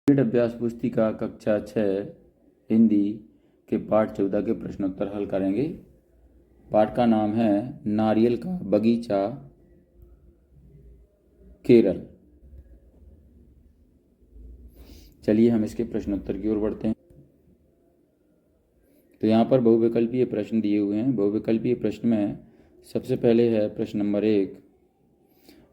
NEET अभ्यास पुस्तिका कक्षा 6 हिंदी के पाठ 14 के प्रश्नोत्तर हल करेंगे। पाठ का नाम है नारियल का बगीचा केरल। चलिए हम इसके प्रश्नोत्तर की ओर बढ़ते हैं। तो यहाँ पर बहुविकल्पीय प्रश्न दिए हुए हैं। बहुविकल्पीय प्रश्न में सबसे पहले है प्रश्न नंबर 1,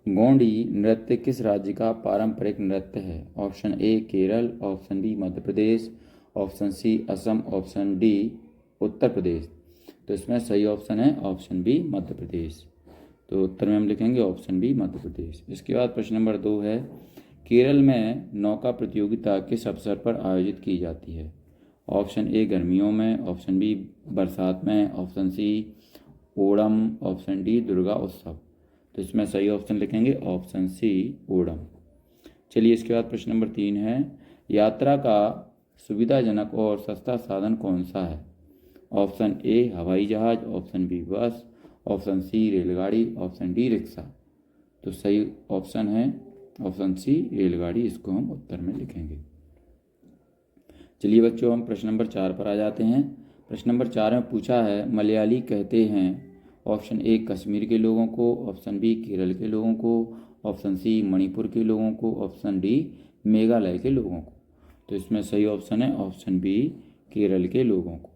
गोंडी नृत्य किस राज्य का पारंपरिक नृत्य है? Option A Kerala, option B Madhya Pradesh, option C Assam, option D Uttar Pradesh. तो इसमें सही ऑप्शन है ऑप्शन बी मध्य प्रदेश। तो उत्तर में हम लिखेंगे ऑप्शन बी मध्य प्रदेश। इसके बाद प्रश्न नंबर 2 है, केरल में नौका प्रतियोगिता किस अवसर पर आयोजित की जाती है? ऑप्शन ए गर्मियों में, ऑप्शन बी बरसात में, option C Onam, option D Durga Utsav. तो इसमें सही ऑप्शन लिखेंगे ऑप्शन सी ओणम। चलिए इसके बाद प्रश्न नंबर 3 है, यात्रा का सुविधाजनक और सस्ता साधन कौन सा है? ऑप्शन ए हवाई जहाज, ऑप्शन बी बस, ऑप्शन सी रेलगाड़ी, ऑप्शन डी रिक्शा। तो सही ऑप्शन है ऑप्शन सी रेलगाड़ी। इसको हम उत्तर में लिखेंगे। चलिए बच्चों हम प्रश्न नंबर 4 पर आ जाते हैं। प्रश्न नंबर 4 में पूछा है, मलयाली कहते हैं ऑप्शन ए कश्मीर के लोगों को, ऑप्शन बी केरल के लोगों को, ऑप्शन सी मणिपुर के लोगों को, ऑप्शन डी मेघालय के लोगों को। तो इसमें सही ऑप्शन है ऑप्शन बी केरल के लोगों को।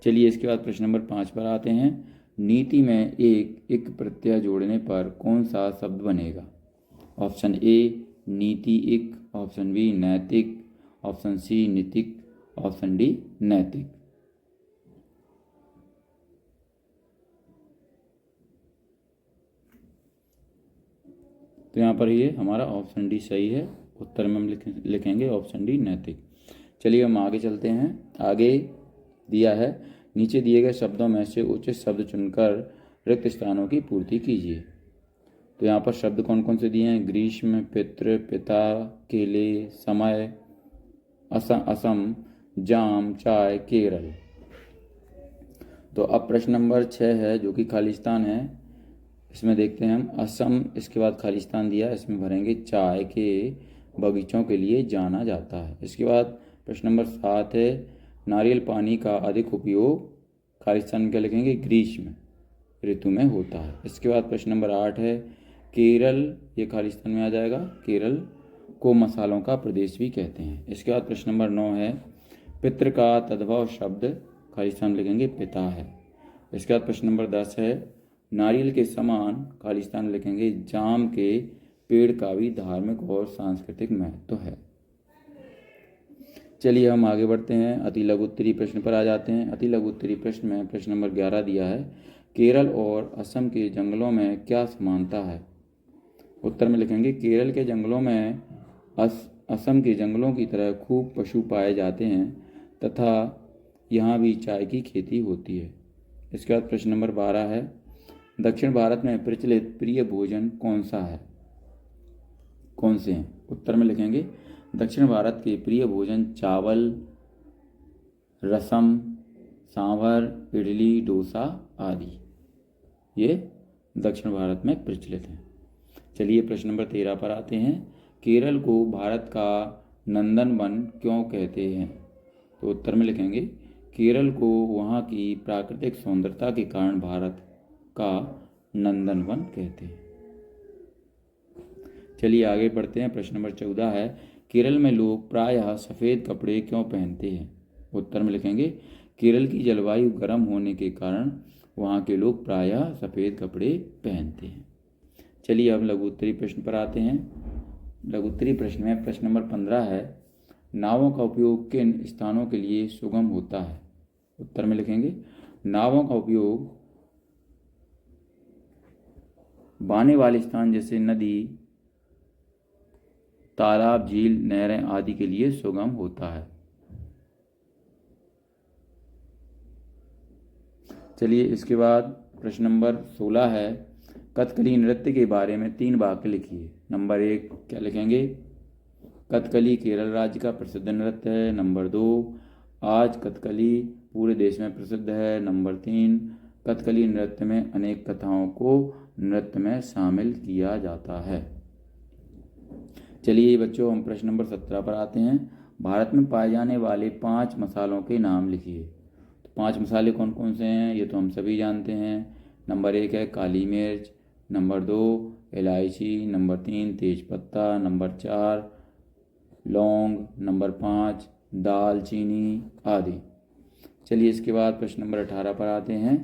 चलिए इसके बाद प्रश्न नंबर 5 पर आते हैं, नीति में एक प्रत्यय जोड़ने पर कौन सा शब्द बनेगा? ऑप्शन ए नीति एक, ऑप्शन बी नैतिक, ऑप्शन सी नीतिक, ऑप्शन डी नैतिक। तो यहाँ पर ये हमारा ऑप्शन डी सही है। उत्तर में हम लिखेंगे ऑप्शन डी नैतिक। चलिए हम आगे चलते हैं। आगे दिया है, नीचे दिए गए शब्दों में से उचित शब्द चुनकर रिक्त स्थानों की पूर्ति कीजिए। तो यहाँ पर शब्द कौन कौन से दिए हैं? ग्रीष्म, पितृ, पिता, केले, समय, असम, जाम, चाय, केरल। तो अब प्रश्न नंबर 6 है जो कि खालिस्तान है। इसमें देखते हैं हम असम, इसके बाद खालिस्तान दिया, इसमें भरेंगे चाय के बगीचों के लिए जाना जाता है। इसके बाद प्रश्न नंबर 7 है, नारियल पानी का अधिक उपयोग खालिस्तान में क्या लिखेंगे? ग्रीष्म ऋतु में होता है। इसके बाद प्रश्न नंबर 8 है, केरल, ये खालिस्तान में आ जाएगा, केरल को मसालों का प्रदेश भी कहते हैं। इसके बाद प्रश्न नंबर 9 है, पितृ का तद्भव शब्द खालिस्तान में लिखेंगे पिता है। इसके बाद प्रश्न नंबर 10 है, नारियल के समान खालिस्तान लिखेंगे जाम के पेड़ का भी धार्मिक और सांस्कृतिक महत्व है। चलिए हम आगे बढ़ते हैं, अति लघु उत्तरीय प्रश्न पर आ जाते हैं। अति लघु उत्तरीय प्रश्न में प्रश्न नंबर 11 दिया है, केरल और असम के जंगलों में क्या समानता है? उत्तर में लिखेंगे केरल के जंगलों में असम के जंगलों की तरह खूब पशु पाए जाते हैं तथा यहाँ भी चाय की खेती होती है। इसके बाद प्रश्न नंबर 12 है, दक्षिण भारत में प्रचलित प्रिय भोजन कौन सा है? कौन से हैं? उत्तर में लिखेंगे दक्षिण भारत के प्रिय भोजन चावल, रसम, सांभर, इडली, डोसा आदि ये दक्षिण भारत में प्रचलित हैं। चलिए प्रश्न नंबर 13 पर आते हैं, केरल को भारत का नंदन वन क्यों कहते हैं? तो उत्तर में लिखेंगे केरल को वहाँ की प्राकृतिक सुंदरता के कारण भारत का नंदन वन कहते हैं। चलिए आगे बढ़ते हैं। प्रश्न नंबर 14 है, केरल में लोग प्रायः सफ़ेद कपड़े क्यों पहनते हैं? उत्तर में लिखेंगे केरल की जलवायु गर्म होने के कारण वहाँ के लोग प्रायः सफ़ेद कपड़े पहनते हैं। चलिए अब लघु उत्तरीय प्रश्न पर आते हैं। लघु उत्तरीय प्रश्न में प्रश्न नंबर 15 है, नावों का उपयोग किन स्थानों के लिए सुगम होता है? उत्तर में लिखेंगे नावों का उपयोग बहने वाले स्थान जैसे नदी, तालाब, झील, नहरें आदि के लिए सुगम होता है। चलिए इसके बाद प्रश्न नंबर 16 है, कथकली नृत्य के बारे में 3 वाक्य लिखिए। नंबर 1 क्या लिखेंगे? कथकली केरल राज्य का प्रसिद्ध नृत्य है। नंबर 2 आज कथकली पूरे देश में प्रसिद्ध है। नंबर 3 कथकली नृत्य में अनेक कथाओं को नृत्य में शामिल किया जाता है। चलिए बच्चों, हम प्रश्न नंबर 17 पर आते हैं। भारत में पाए जाने वाले 5 मसालों के नाम लिखिए। तो 5 मसाले कौन कौन से हैं, ये तो हम सभी जानते हैं। नंबर 1 है काली मिर्च, नंबर 2 इलायची, नंबर 3 तेज़पत्ता, नंबर 4 लौंग, नंबर 5 दालचीनी आदि। चलिए इसके बाद प्रश्न नंबर 18 पर आते हैं।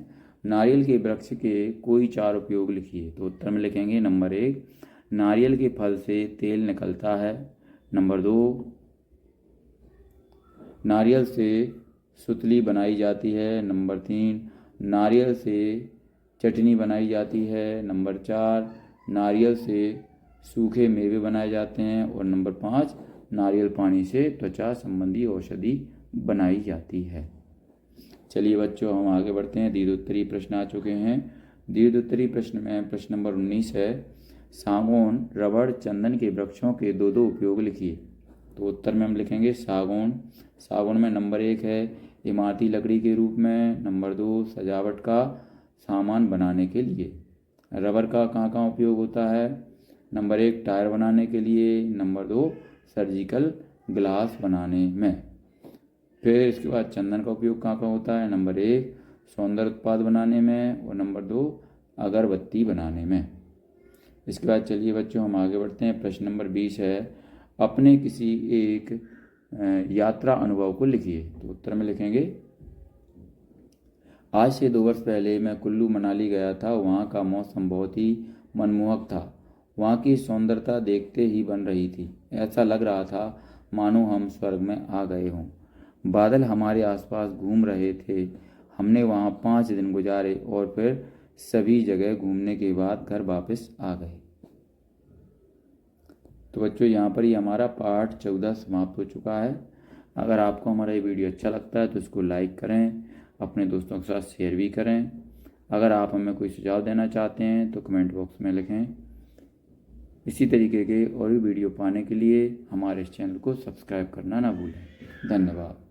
नारियल के वृक्ष के कोई 4 उपयोग लिखिए। तो उत्तर में लिखेंगे नंबर 1 नारियल के फल से तेल निकलता है, नंबर 2 नारियल से सुतली बनाई जाती है, नंबर 3 नारियल से चटनी बनाई जाती है, नंबर 4 नारियल से सूखे मेवे बनाए जाते हैं और नंबर 5 नारियल पानी से त्वचा संबंधी औषधि बनाई जाती है। चलिए बच्चों, हम आगे बढ़ते हैं। दीर्घोत्तरी प्रश्न आ चुके हैं। दीर्घोत्तरी प्रश्न में प्रश्न नंबर 19 है सागौन, रबड़, चंदन के वृक्षों के 2 उपयोग लिखिए। तो उत्तर में हम लिखेंगे सागौन। सागौन में नंबर 1 है इमारती लकड़ी के रूप में, नंबर 2 सजावट का सामान बनाने के लिए। रबर का कहाँ कहाँ उपयोग होता है, नंबर 1 टायर बनाने के लिए, नंबर 2 सर्जिकल ग्लास बनाने में। फिर इसके बाद चंदन का उपयोग कहाँ कहाँ होता है, नंबर 1 सौंदर्य उत्पाद बनाने में और नंबर 2 अगरबत्ती बनाने में। इसके बाद चलिए बच्चों, हम आगे बढ़ते हैं। प्रश्न नंबर 20 है अपने किसी एक यात्रा अनुभव को लिखिए। तो उत्तर में लिखेंगे आज से 2 वर्ष पहले मैं कुल्लू मनाली गया था। वहाँ का मौसम बहुत ही मनमोहक था। वहाँ की सौंदर्यता देखते ही बन रही थी। ऐसा लग रहा था मानो हम स्वर्ग में आ गए हों। बादल हमारे आसपास घूम रहे थे। हमने वहाँ 5 दिन गुजारे और फिर सभी जगह घूमने के बाद घर वापस आ गए। तो बच्चों, यहाँ पर ही हमारा पाठ 14 समाप्त हो चुका है। अगर आपको हमारा ये वीडियो अच्छा लगता है तो इसको लाइक करें, अपने दोस्तों के साथ शेयर भी करें। अगर आप हमें कोई सुझाव देना चाहते हैं तो कमेंट बॉक्स में लिखें। इसी तरीके के और भी वीडियो पाने के लिए हमारे इस चैनल को सब्सक्राइब करना ना भूलें। धन्यवाद।